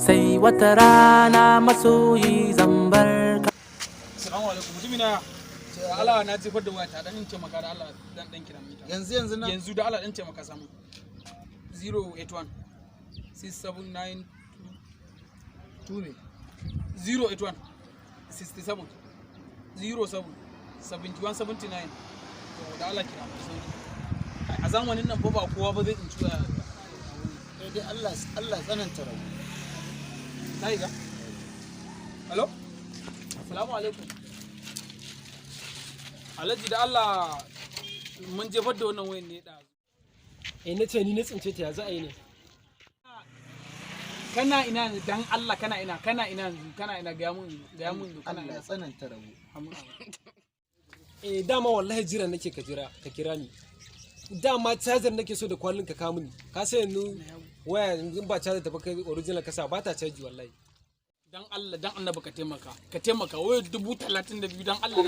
sai wata rana masoyi zambar ka. Assalamu alaikum mutumina. Allah na jefar da wayata dan taimaka da Allah dan kira mita. Yanzu na yanzu da Allah dan taimaka samu 081 679 2 081 67 07 71 79 to da Allah kira mu sauri a zamanin nan ba kowa ba zai tsinci waya dai Allah tsananta rabu. Kai ga hello assalamu alaikum Alhaji da Allah mun jefar da wannan wayan ne da nace ni na tsince ta ya za a yi ne kana ina dan Allah kana ina ga mun kana Allah tsananta rabu. dama wallahi jira nake ka kira ni dama charger nake so da kwallon ka kawo mini ka sai yanzu waya in ba charger ta ba kai original kasa ba ta caji wallahi dan Allah dan annabi ka taimaka waya 32,000 dan Allah